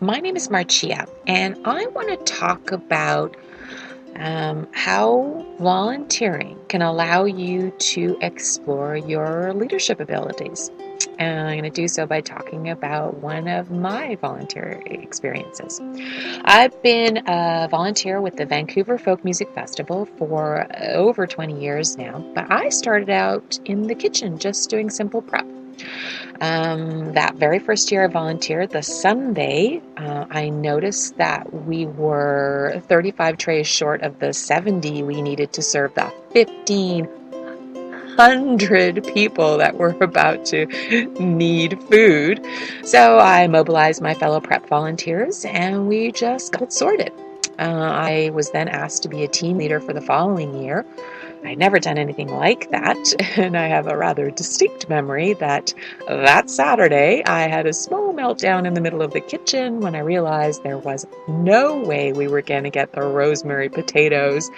My name is Marcia, and I want to talk about how volunteering can allow you to explore your leadership abilities. And I'm going to do so by talking about one of my volunteer experiences. I've been a volunteer with the Vancouver Folk Music Festival for over 20 years now, but I started out in the kitchen just doing simple prep. That very first year I volunteered, the Sunday, I noticed that we were 35 trays short of the 70 we needed to serve the 1,500 people that were about to need food. So I mobilized my fellow prep volunteers and we just got it sorted. I was then asked to be a team leader for the following year. I'd never done anything like that, and I have a rather distinct memory that Saturday I had a small meltdown in the middle of the kitchen when I realized there was no way we were going to get the rosemary potatoes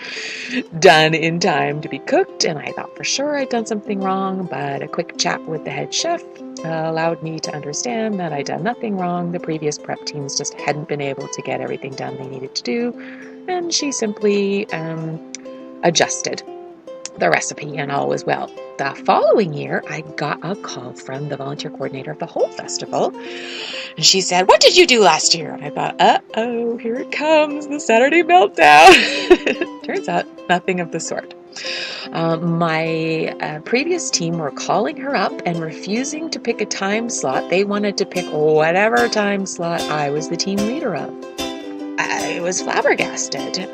done in time to be cooked, and I thought for sure I'd done something wrong, but a quick chat with the head chef allowed me to understand that I'd done nothing wrong. The previous prep teams just hadn't been able to get everything done they needed to do, and she simply adjusted the recipe and all was well. The following year, I got a call from the volunteer coordinator of the whole festival, and she said, "What did you do last year?" And I thought, uh-oh, here it comes, the Saturday meltdown. Turns out, nothing of the sort. My previous team were calling her up and refusing to pick a time slot. They wanted to pick whatever time slot I was the team leader of. I was flabbergasted.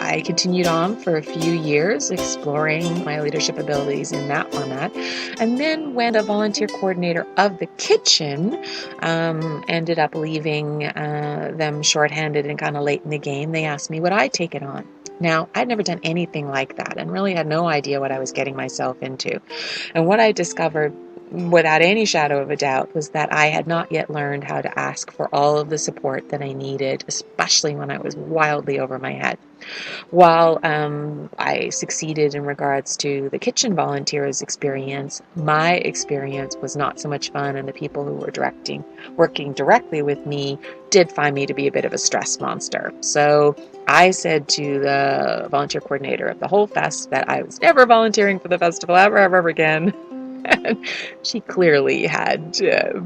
I continued on for a few years exploring my leadership abilities in that format. And then when the volunteer coordinator of the kitchen ended up leaving them shorthanded and kind of late in the game, they asked me would I take it on. Now, I'd never done anything like that and really had no idea what I was getting myself into. And what I discovered without any shadow of a doubt was that I had not yet learned how to ask for all of the support that I needed, especially when I was wildly over my head. While I succeeded in regards to the kitchen volunteers experience, my experience was not so much fun, and the people who were working directly with me did find me to be a bit of a stress monster. So I said to the volunteer coordinator of the whole fest that I was never volunteering for the festival ever again. And she clearly had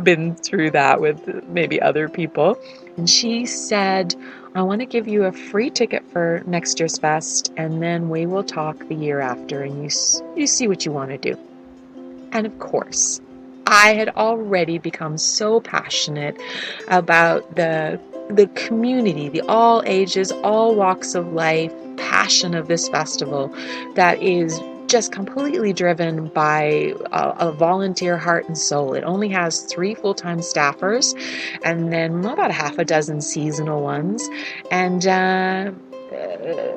been through that with maybe other people. And she said, "I want to give you a free ticket for next year's fest, and then we will talk the year after, and you see what you want to do." And of course, I had already become so passionate about the community, the all ages, all walks of life passion of this festival that is just completely driven by a volunteer heart and soul. It only has 3 full-time staffers and then about a half a dozen seasonal ones. And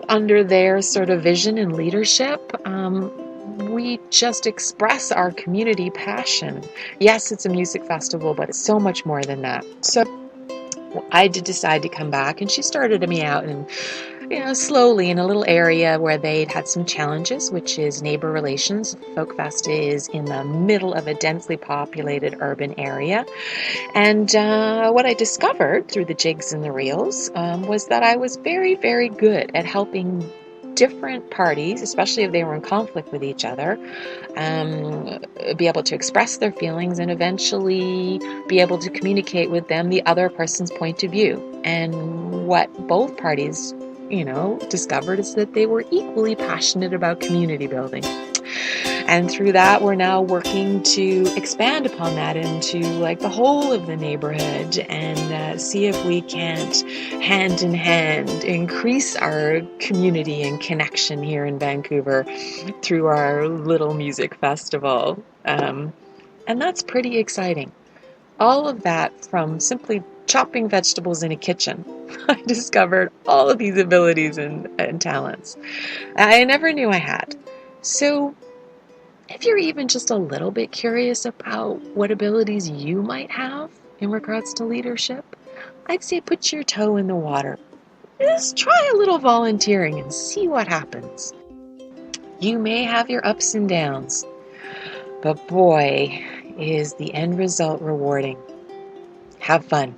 under their sort of vision and leadership, we just express our community passion. Yes, it's a music festival, but it's so much more than that. So I did decide to come back, and she started me out and slowly in a little area where they'd had some challenges, which is neighbor relations. FOLKFEST is in the middle of a densely populated urban area. And what I discovered through the jigs and the reels was that I was very, very good at helping different parties, especially if they were in conflict with each other, be able to express their feelings and eventually be able to communicate with them the other person's point of view. And what both parties discovered is that they were equally passionate about community building. And through that, we're now working to expand upon that into the whole of the neighborhood and see if we can't, hand in hand, increase our community and connection here in Vancouver through our little music festival. And that's pretty exciting. All of that from simply chopping vegetables in a kitchen. I discovered all of these abilities and talents I never knew I had. So if you're even just a little bit curious about what abilities you might have in regards to leadership, I'd say put your toe in the water. Just try a little volunteering and see what happens. You may have your ups and downs, but boy, is the end result rewarding. Have fun.